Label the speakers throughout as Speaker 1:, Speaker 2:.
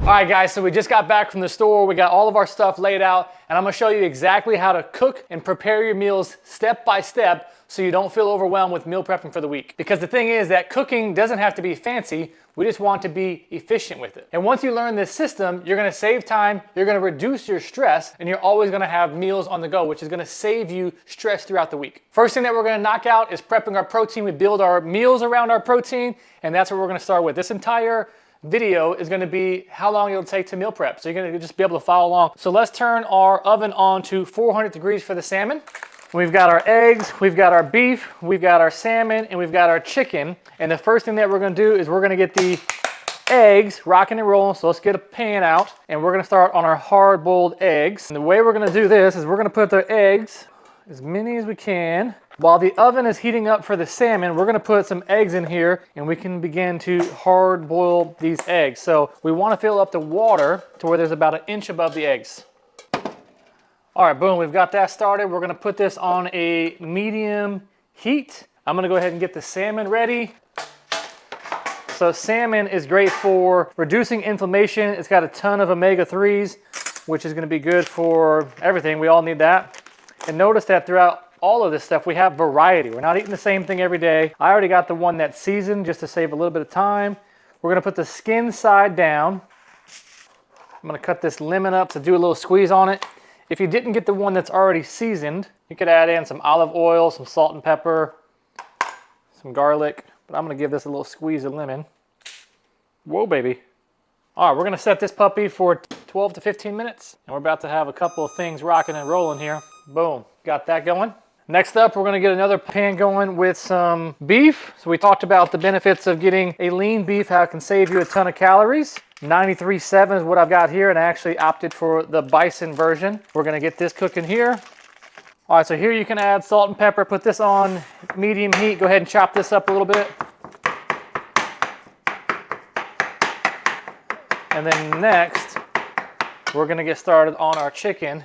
Speaker 1: All right guys, so we just got back from the store. We got all of our stuff laid out and I'm gonna show you exactly how to cook and prepare your meals step by step so you don't feel overwhelmed with meal prepping for the week. Because the thing is that cooking doesn't have to be fancy, we just want to be efficient with it. And once you learn this system, you're gonna save time, you're gonna reduce your stress, and you're always gonna have meals on the go, which is gonna save you stress throughout the week. First thing that we're gonna knock out is prepping our protein. We build our meals around our protein, and that's what we're gonna start with. This entire video is going to be how long it'll take to meal prep. So you're going to just be able to follow along. So let's turn our oven on to 400 degrees for the salmon. We've got our eggs, we've got our beef, we've got our salmon, and we've got our chicken. And the first thing that we're going to do is we're going to get the eggs rocking and rolling. So let's get a pan out and we're going to start on our hard-boiled eggs. And the way we're going to do this is we're going to put the eggs, as many as we can. While the oven is heating up for the salmon, we're gonna put some eggs in here and we can begin to hard boil these eggs. So we wanna fill up the water to where there's about 1 inch above the eggs. All right, boom, we've got that started. We're gonna put this on a medium heat. I'm gonna go ahead and get the salmon ready. So salmon is great for reducing inflammation. It's got a ton of omega-3s, which is gonna be good for everything. We all need that. And notice that throughout all of this stuff, we have variety. We're not eating the same thing every day. I already got the one that's seasoned just to save a little bit of time. We're gonna put the skin side down. I'm gonna cut this lemon up to do a little squeeze on it. If you didn't get the one that's already seasoned, you could add in some olive oil, some salt and pepper, some garlic, but I'm gonna give this a little squeeze of lemon. Whoa, baby. All right, we're gonna set this puppy for 12 to 15 minutes, and we're about to have a couple of things rocking and rolling here. Boom, got that going. Next up, we're gonna get another pan going with some beef. So we talked about the benefits of getting a lean beef, how it can save you a ton of calories. 93.7 is what I've got here, and I actually opted for the bison version. We're gonna get this cooking here. All right, so here you can add salt and pepper, put this on medium heat. Go ahead and chop this up a little bit. And then next, we're gonna get started on our chicken.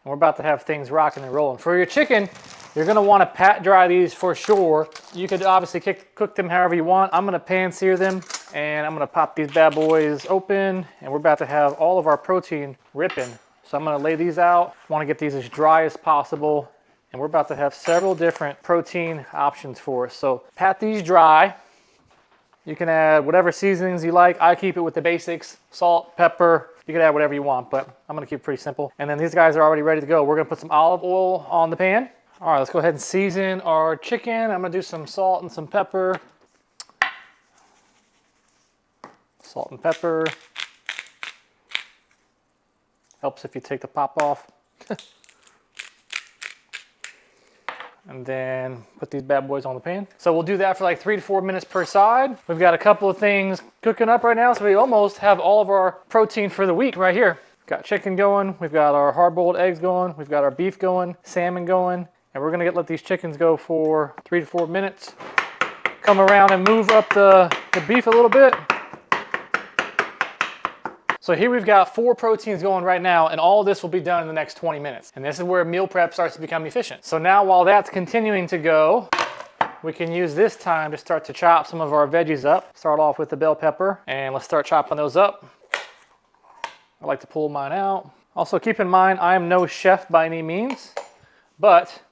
Speaker 1: And we're about to have things rocking and rolling. For your chicken, you're gonna wanna pat dry these for sure. You could obviously cook them however you want. I'm gonna pan sear them and I'm gonna pop these bad boys open and we're about to have all of our protein ripping. So I'm gonna lay these out. Wanna get these as dry as possible. And we're about to have several different protein options for us. So pat these dry. You can add whatever seasonings you like. I keep it with the basics, salt, pepper. You can add whatever you want, but I'm gonna keep it pretty simple. And then these guys are already ready to go. We're gonna put some olive oil on the pan. All right, let's go ahead and season our chicken. I'm gonna do some salt and some pepper. Salt and pepper. Helps if you take the pop off. And then put these bad boys on the pan. So we'll do that for like 3 to 4 minutes per side. We've got a couple of things cooking up right now, so we almost have all of our protein for the week right here. Got chicken going, we've got our hard-boiled eggs going, we've got our beef going, salmon going, and we're gonna let these chickens go for 3 to 4 minutes. Come around and move up the beef a little bit. So here we've got 4 proteins going right now, and all of this will be done in the next 20 minutes. And this is where meal prep starts to become efficient. So now while that's continuing to go, we can use this time to start to chop some of our veggies up. Start off with the bell pepper, and let's start chopping those up. I like to pull mine out. Also keep in mind, I am no chef by any means, but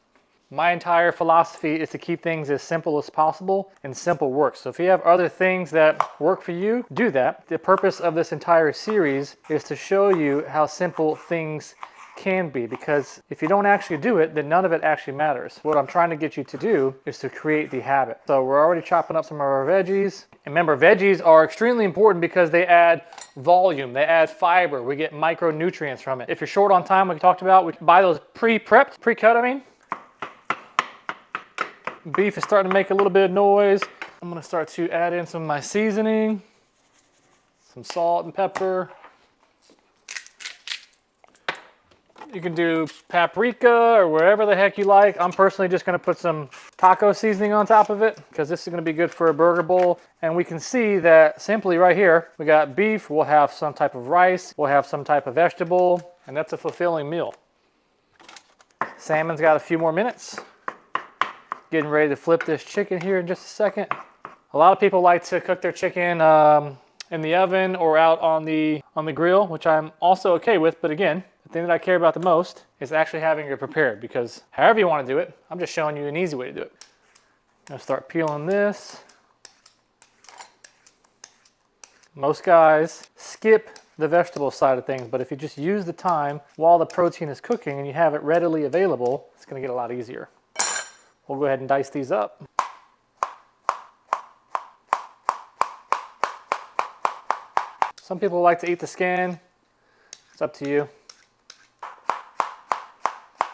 Speaker 1: my entire philosophy is to keep things as simple as possible, and simple works. So if you have other things that work for you, do that. The purpose of this entire series is to show you how simple things can be, because if you don't actually do it, then none of it actually matters. What I'm trying to get you to do is to create the habit. So we're already chopping up some of our veggies. And remember, veggies are extremely important because they add volume, they add fiber, we get micronutrients from it. If you're short on time, like we talked about, we can buy those pre-prepped, pre-cut, I mean. Beef is starting to make a little bit of noise. I'm gonna start to add in some of my seasoning, some salt and pepper. You can do paprika or wherever the heck you like. I'm personally just gonna put some taco seasoning on top of it because this is gonna be good for a burger bowl. And we can see that simply right here, we got beef, we'll have some type of rice, we'll have some type of vegetable, and that's a fulfilling meal. Salmon's got a few more minutes. Getting ready to flip this chicken here in just a second. A lot of people like to cook their chicken in the oven or out on the grill, which I'm also okay with. But again, the thing that I care about the most is actually having it prepared, because however you want to do it, I'm just showing you an easy way to do it. I'm gonna start peeling this. Most guys skip the vegetable side of things, but if you just use the time while the protein is cooking and you have it readily available, it's gonna get a lot easier. We'll go ahead and dice these up. Some people like to eat the skin. It's up to you.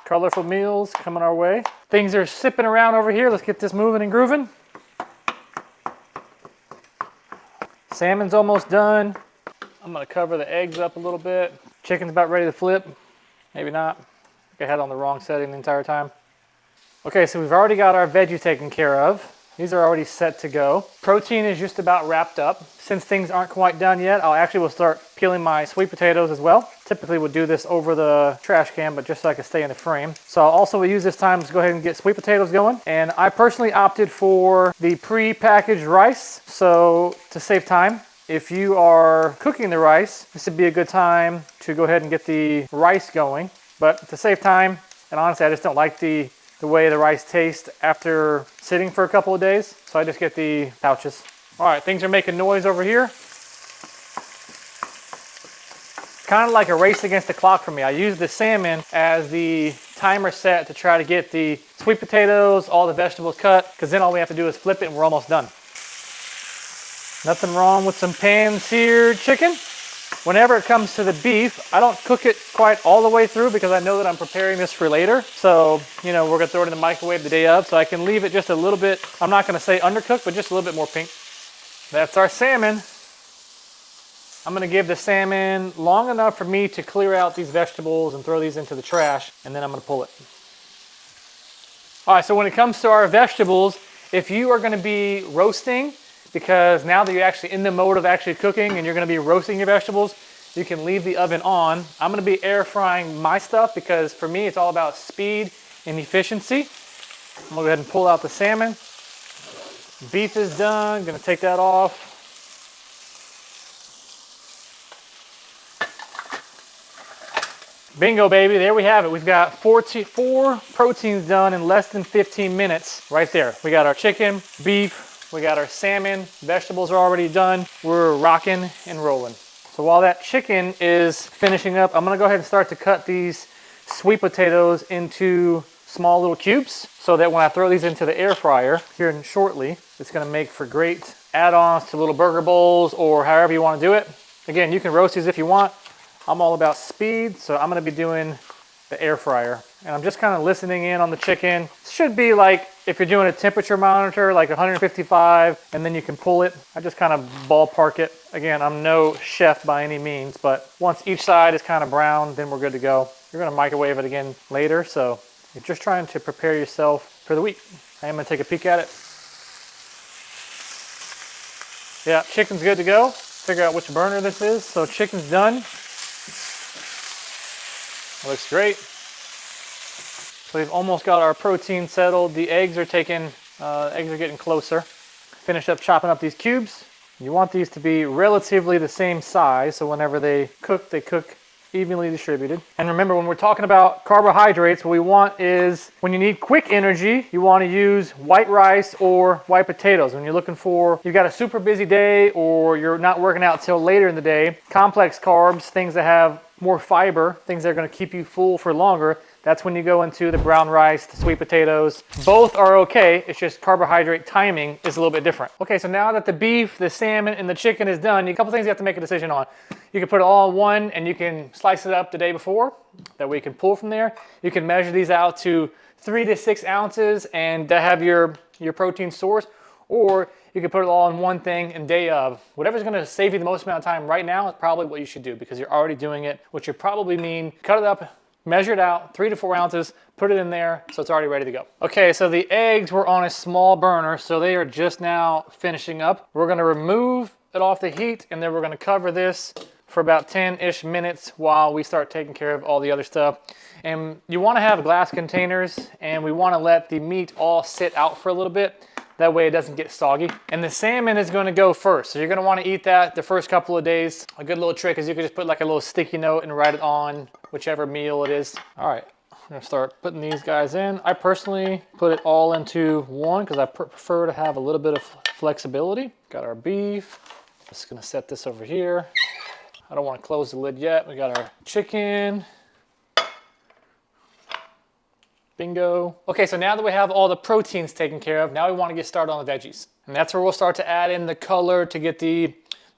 Speaker 1: Colorful meals coming our way. Things are sipping around over here. Let's get this moving and grooving. Salmon's almost done. I'm gonna cover the eggs up a little bit. Chicken's about ready to flip. Maybe not. I think I had it on the wrong setting the entire time. Okay, so we've already got our veggies taken care of. These are already set to go. Protein is just about wrapped up. Since things aren't quite done yet, I actually will start peeling my sweet potatoes as well. Typically would do this over the trash can, but just so I can stay in the frame. So I'll also use this time to go ahead and get sweet potatoes going. And I personally opted for the pre-packaged rice, so to save time. If you are cooking the rice, this would be a good time to go ahead and get the rice going. But to save time, and honestly, I just don't like the way the rice tastes after sitting for a couple of days. So I just get the pouches. All right, things are making noise over here. Kind of like a race against the clock for me. I use the salmon as the timer set to try to get the sweet potatoes, all the vegetables cut, because then all we have to do is flip it and we're almost done. Nothing wrong with some pan-seared chicken. Whenever it comes to the beef, I don't cook it quite all the way through because I know that I'm preparing this for later. So, you know, we're gonna throw it in the microwave the day of, so I can leave it just a little bit, I'm not gonna say undercooked, but just a little bit more pink. That's our salmon. I'm gonna give the salmon long enough for me to clear out these vegetables and throw these into the trash, and then I'm gonna pull it. All right, so when it comes to our vegetables, if you are gonna be roasting, because now that you're actually in the mode of actually cooking and you're gonna be roasting your vegetables, you can leave the oven on. I'm gonna be air frying my stuff because for me, it's all about speed and efficiency. I'm gonna go ahead and pull out the salmon. Beef is done, gonna take that off. Bingo, baby, there we have it. We've got four proteins done in less than 15 minutes right there. We got our chicken, beef, we got our salmon, vegetables are already done. We're rocking and rolling. So while that chicken is finishing up, I'm gonna go ahead and start to cut these sweet potatoes into small little cubes so that when I throw these into the air fryer here shortly, it's gonna make for great add-ons to little burger bowls or however you wanna do it. Again, you can roast these if you want. I'm all about speed, so I'm gonna be doing the air fryer. And I'm just kind of listening in on the chicken. It should be like, if you're doing a temperature monitor, like 155, and then you can pull it. I just kind of ballpark it. Again, I'm no chef by any means, but once each side is kind of brown, then we're good to go. You're gonna microwave it again later, so you're just trying to prepare yourself for the week. I am gonna take a peek at it. Yeah, chicken's good to go. Figure out which burner this is. So chicken's done. Looks great. So we've almost got our protein settled. The eggs are getting closer. Finish up chopping up these cubes. You want these to be relatively the same size, so whenever they cook evenly distributed. And remember, when we're talking about carbohydrates, what we want is, when you need quick energy, you want to use white rice or white potatoes. When you're looking for, you've got a super busy day or you're not working out till later in the day, complex carbs, things that have more fiber, things that are going to keep you full for longer, that's when you go into the brown rice, the sweet potatoes. Both are okay, it's just carbohydrate timing is a little bit different. Okay, so now that the beef, the salmon, and the chicken is done, a couple things you have to make a decision on. You can put it all in one and you can slice it up the day before, that way you can pull from there. You can measure these out to 3 to 6 ounces and have your protein source, or you can put it all in one thing and day of. Whatever's gonna save you the most amount of time right now is probably what you should do, because you're already doing it, which would probably mean cut it up, measure it out, 3 to 4 ounces, put it in there, so it's already ready to go. Okay, so the eggs were on a small burner, so they are just now finishing up. We're gonna remove it off the heat, and then we're gonna cover this for about 10-ish minutes while we start taking care of all the other stuff. And you wanna have glass containers, and we wanna let the meat all sit out for a little bit. That way it doesn't get soggy. And the salmon is gonna go first. So you're gonna wanna eat that the first couple of days. A good little trick is you can just put like a little sticky note and write it on whichever meal it is. All right, I'm gonna start putting these guys in. I personally put it all into one because I prefer to have a little bit of flexibility. Got our beef. Just gonna set this over here. I don't wanna close the lid yet. We got our chicken. Bingo. Okay, so now that we have all the proteins taken care of, now we want to get started on the veggies. And that's where we'll start to add in the color to get the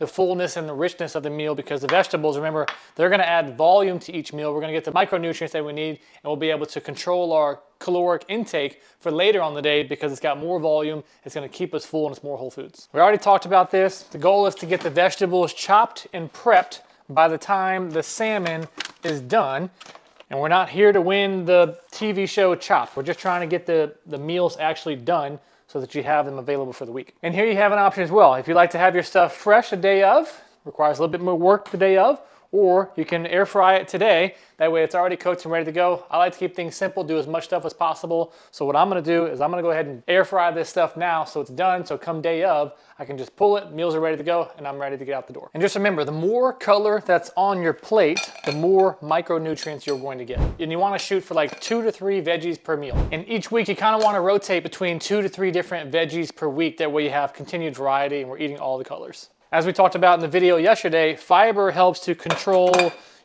Speaker 1: fullness and the richness of the meal, because the vegetables, remember, they're going to add volume to each meal. We're going to get the micronutrients that we need, and we'll be able to control our caloric intake for later on the day because it's got more volume, it's going to keep us full, and it's more whole foods. We already talked about this. The goal is to get the vegetables chopped and prepped by the time the salmon is done. And we're not here to win the TV show Chopped. We're just trying to get the meals actually done so that you have them available for the week. And here you have an option as well. If you like to have your stuff fresh a day of, requires a little bit more work the day of, or you can air fry it today. That way it's already cooked and ready to go. I like to keep things simple, do as much stuff as possible. So what I'm gonna do is I'm gonna go ahead and air fry this stuff now so it's done. So come day of, I can just pull it, meals are ready to go, and I'm ready to get out the door. And just remember, the more color that's on your plate, the more micronutrients you're going to get. And you wanna shoot for like 2 to 3 veggies per meal. And each week you kinda wanna rotate between 2 to 3 different veggies per week. That way you have continued variety and we're eating all the colors. As we talked about in the video yesterday, fiber helps to control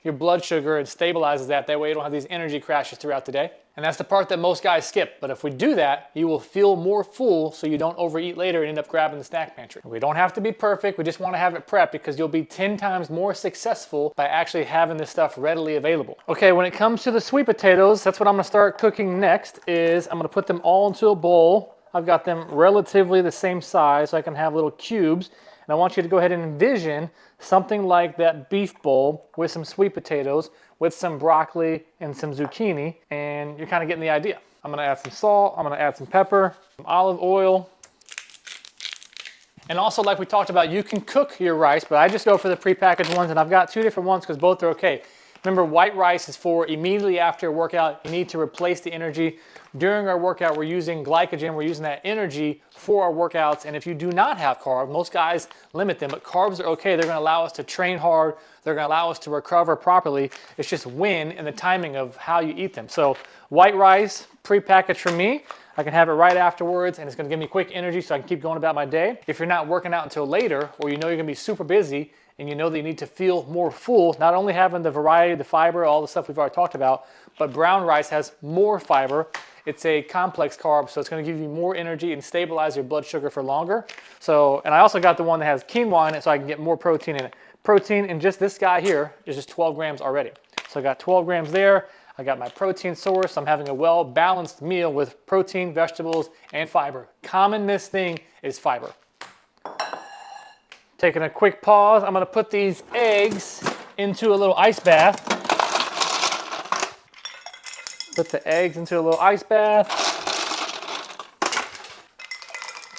Speaker 1: your blood sugar and stabilizes that. That way you don't have these energy crashes throughout the day. And that's the part that most guys skip. But if we do that, you will feel more full so you don't overeat later and end up grabbing the snack pantry. We don't have to be perfect. We just want to have it prepped because you'll be 10 times more successful by actually having this stuff readily available. Okay, when it comes to the sweet potatoes, that's what I'm gonna start cooking next. Is I'm gonna put them all into a bowl. I've got them relatively the same size so I can have little cubes. And I want you to go ahead and envision something like that beef bowl with some sweet potatoes, with some broccoli and some zucchini, and you're kind of getting the idea. I'm gonna add some salt, I'm gonna add some pepper, some olive oil. And also, like we talked about, you can cook your rice, but I just go for the prepackaged ones, and I've got 2 different ones because both are okay. Remember, white rice is for immediately after a workout. You need to replace the energy. During our workout, we're using glycogen. We're using that energy for our workouts. And if you do not have carbs, most guys limit them, but carbs are okay. They're gonna allow us to train hard. They're gonna allow us to recover properly. It's just when and the timing of how you eat them. So white rice, prepackaged for me. I can have it right afterwards, and it's gonna give me quick energy so I can keep going about my day. If you're not working out until later, or you know you're gonna be super busy, and you know that you need to feel more full, not only having the variety, the fiber, all the stuff we've already talked about, but brown rice has more fiber. It's a complex carb, so it's gonna give you more energy and stabilize your blood sugar for longer. So, and I also got the one that has quinoa in it so I can get more protein in it. Protein in just this guy here is just 12 grams already. So I got 12 grams there. I got my protein source. I'm having a well-balanced meal with protein, vegetables, and fiber. Common missed thing is fiber. Taking a quick pause, I'm gonna put these eggs into a little ice bath. Put the eggs into a little ice bath.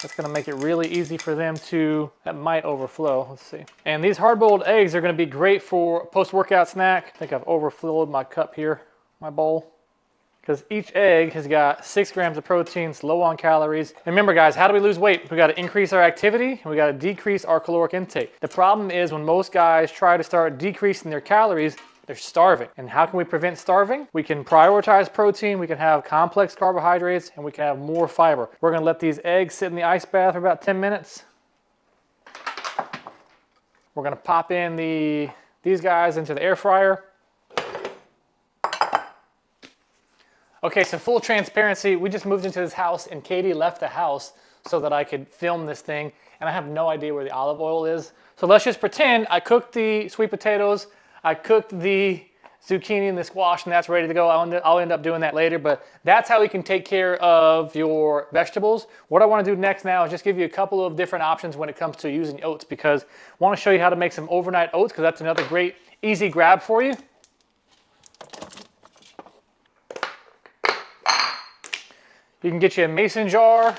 Speaker 1: That's gonna make it really easy for them to, that might overflow, let's see. And these hard-boiled eggs are gonna be great for a post-workout snack. I think I've overflowed my cup here, my bowl. Because each egg has got 6 grams of protein, it's low on calories. And remember guys, how do we lose weight? We gotta increase our activity, and we gotta decrease our caloric intake. The problem is when most guys try to start decreasing their calories, they're starving. And how can we prevent starving? We can prioritize protein, we can have complex carbohydrates, and we can have more fiber. We're gonna let these eggs sit in the ice bath for about 10 minutes. We're gonna pop in these guys into the air fryer. Okay, so full transparency, we just moved into this house and Katie left the house so that I could film this thing, and I have no idea where the olive oil is. So let's just pretend I cooked the sweet potatoes, I cooked the zucchini and the squash, and that's ready to go. I'll end up doing that later, but that's how you can take care of your vegetables. What I wanna do next now is just give you a couple of different options when it comes to using oats, because I wanna show you how to make some overnight oats, because that's another great, easy grab for you. You can get you a mason jar.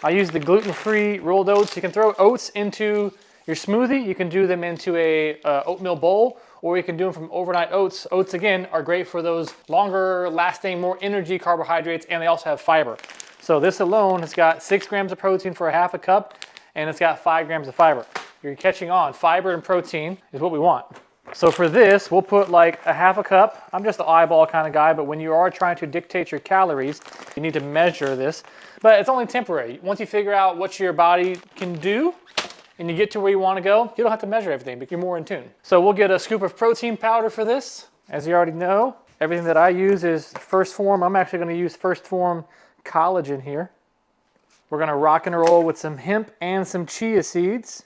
Speaker 1: I use the gluten-free rolled oats. You can throw oats into your smoothie. You can do them into a oatmeal bowl, or you can do them from overnight oats. Oats, again, are great for those longer lasting, more energy carbohydrates, and they also have fiber. So this alone has got 6 grams of protein for a half a cup, and it's got 5 grams of fiber. You're catching on. Fiber and protein is what we want. So for this, we'll put like a half a cup. I'm just the eyeball kind of guy, but when you are trying to dictate your calories, you need to measure this. But it's only temporary. Once you figure out what your body can do and you get to where you want to go, you don't have to measure everything, but you're more in tune. So we'll get a scoop of protein powder for this. As you already know, everything that I use is First Form. I'm actually going to use First Form collagen here. We're going to rock and roll with some hemp and some chia seeds.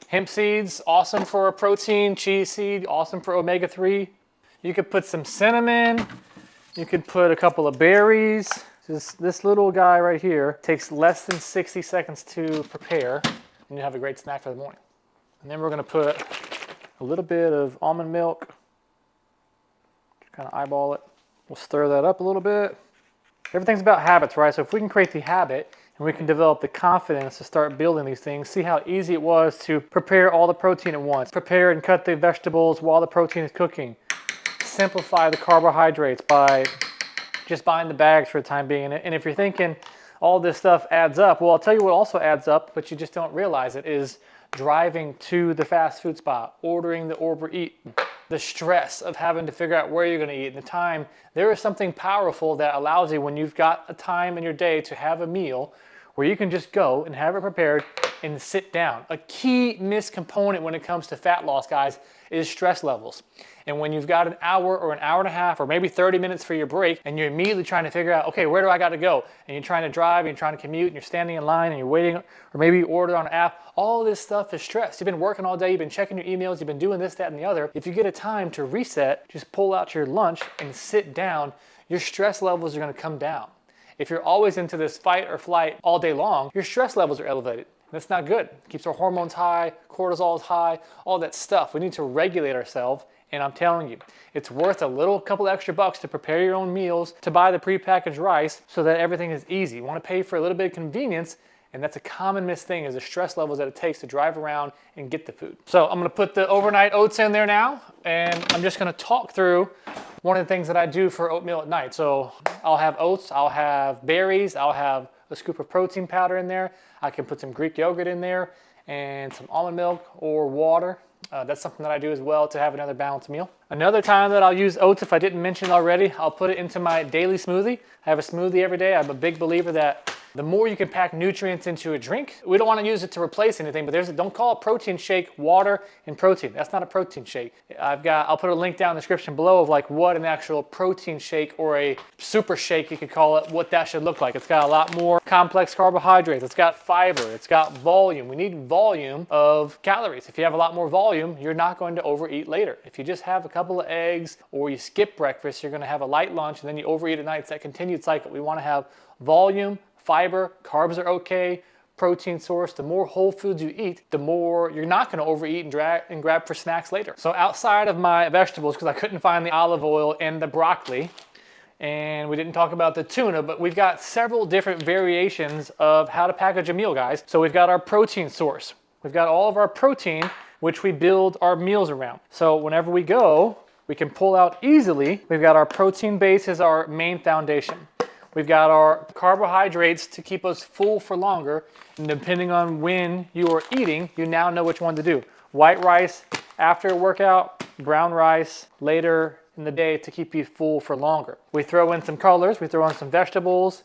Speaker 1: Hemp seeds, awesome for a protein. Chia seed, awesome for omega-3. You could put some cinnamon. You could put a couple of berries. This little guy right here takes less than 60 seconds to prepare, and you have a great snack for the morning. And then we're going to put a little bit of almond milk. Just kind of eyeball it. We'll stir that up a little bit. Everything's about habits, right? So if we can create the habit and we can develop the confidence to start building these things, see how easy it was to prepare all the protein at once. Prepare and cut the vegetables while the protein is cooking. Simplify the carbohydrates by just buying the bags for the time being. And if you're thinking all this stuff adds up, well, I'll tell you what also adds up, but you just don't realize it, is driving to the fast food spot, ordering the Uber Eat, the stress of having to figure out where you're going to eat and the time. There is something powerful that allows you, when you've got a time in your day to have a meal, where you can just go and have it prepared and sit down. A key missed component when it comes to fat loss, guys, is stress levels. And when you've got an hour or an hour and a half or maybe 30 minutes for your break, and you're immediately trying to figure out, okay, where do I got to go? And you're trying to drive, and you're trying to commute, and you're standing in line, and you're waiting, or maybe you order on an app. All this stuff is stress. You've been working all day, you've been checking your emails, you've been doing this, that, and the other. If you get a time to reset, just pull out your lunch and sit down, your stress levels are going to come down. If you're always into this fight or flight all day long, your stress levels are elevated. That's not good. It keeps our hormones high, cortisol is high, all that stuff. We need to regulate ourselves. And I'm telling you, it's worth a couple extra bucks to prepare your own meals, to buy the prepackaged rice so that everything is easy. You want to pay for a little bit of convenience, and that's a common missed thing, is the stress levels that it takes to drive around and get the food. So I'm going to put the overnight oats in there now, and I'm just going to talk through one of the things that I do for oatmeal at night. So I'll have oats, I'll have berries, I'll have a scoop of protein powder in there. I can put some Greek yogurt in there and some almond milk or water. That's something that I do as well to have another balanced meal. Another time that I'll use oats, if I didn't mention it already, I'll put it into my daily smoothie. I have a smoothie every day. I'm a big believer that the more you can pack nutrients into a drink, we don't want to use it to replace anything, but don't call it protein shake water and protein. That's not a protein shake. I'll put a link down in the description below of like what an actual protein shake or a super shake, you could call it, what that should look like. It's got a lot more complex carbohydrates. It's got fiber. It's got volume. We need volume of calories. If you have a lot more volume, you're not going to overeat later. If you just have a couple of eggs or you skip breakfast, you're going to have a light lunch and then you overeat at night. It's that continued cycle. We want to have volume, fiber, carbs are okay, protein source. The more whole foods you eat, the more you're not going to overeat and grab for snacks later. So outside of my vegetables, because I couldn't find the olive oil and the broccoli, and we didn't talk about the tuna, but we've got several different variations of how to package a meal, guys. So we've got our protein source. We've got all of our protein, which we build our meals around. So whenever we go, we can pull out easily. We've got our protein base as our main foundation. We've got our carbohydrates to keep us full for longer, and depending on when you are eating, you now know which one to do. White rice after a workout, brown rice later in the day to keep you full for longer. We throw in some colors, we throw in some vegetables,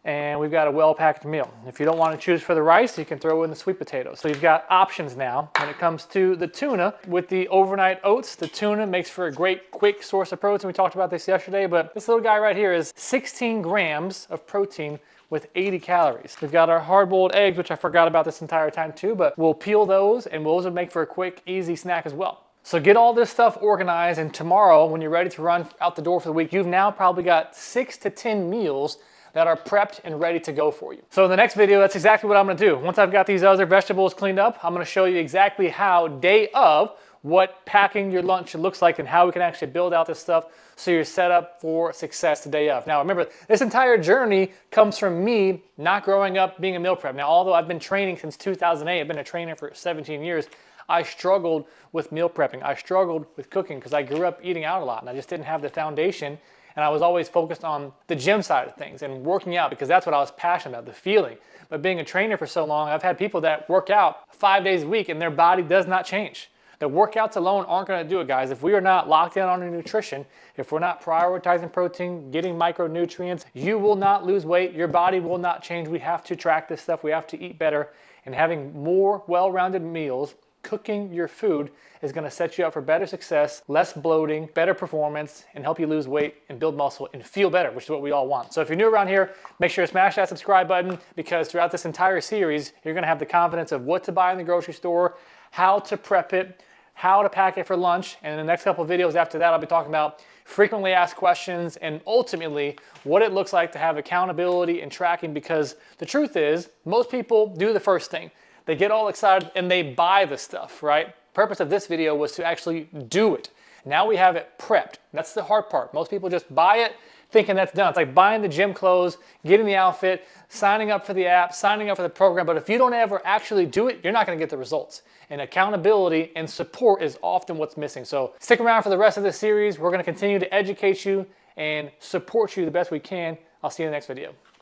Speaker 1: and we've got a well-packed meal. If you don't want to choose for the rice, you can throw in the sweet potatoes. So you've got options now. When it comes to the tuna, with the overnight oats, the tuna makes for a great quick source of protein. We talked about this yesterday, but this little guy right here is 16 grams of protein with 80 calories. We've got our hard-boiled eggs, which I forgot about this entire time too, but we'll peel those and those will make for a quick, easy snack as well. So get all this stuff organized, and tomorrow when you're ready to run out the door for the week, you've now probably got 6 to 10 meals that are prepped and ready to go for you. So in the next video, that's exactly what I'm gonna do. Once I've got these other vegetables cleaned up, I'm gonna show you exactly how day of, what packing your lunch looks like and how we can actually build out this stuff so you're set up for success the day of. Now remember, this entire journey comes from me not growing up being a meal prep. Now, although I've been training since 2008, I've been a trainer for 17 years, I struggled with meal prepping. I struggled with cooking because I grew up eating out a lot and I just didn't have the foundation and I was always focused on the gym side of things and working out because that's what I was passionate about, the feeling. But being a trainer for so long, I've had people that work out 5 days a week and their body does not change. The workouts alone aren't going to do it, guys. If we are not locked in on our nutrition, if we're not prioritizing protein, getting micronutrients, you will not lose weight. Your body will not change. We have to track this stuff. We have to eat better. And having more well-rounded meals, cooking your food, is going to set you up for better success, less bloating, better performance, and help you lose weight and build muscle and feel better, which is what we all want. So if you're new around here, make sure to smash that subscribe button, because throughout this entire series, you're going to have the confidence of what to buy in the grocery store, how to prep it, how to pack it for lunch, and in the next couple of videos after that, I'll be talking about frequently asked questions and ultimately what it looks like to have accountability and tracking, because the truth is, most people do the first thing. They get all excited and they buy the stuff, right? The purpose of this video was to actually do it. Now we have it prepped. That's the hard part. Most people just buy it thinking that's done. It's like buying the gym clothes, getting the outfit, signing up for the app, signing up for the program. But if you don't ever actually do it, you're not going to get the results. And accountability and support is often what's missing. So stick around for the rest of this series. We're going to continue to educate you and support you the best we can. I'll see you in the next video.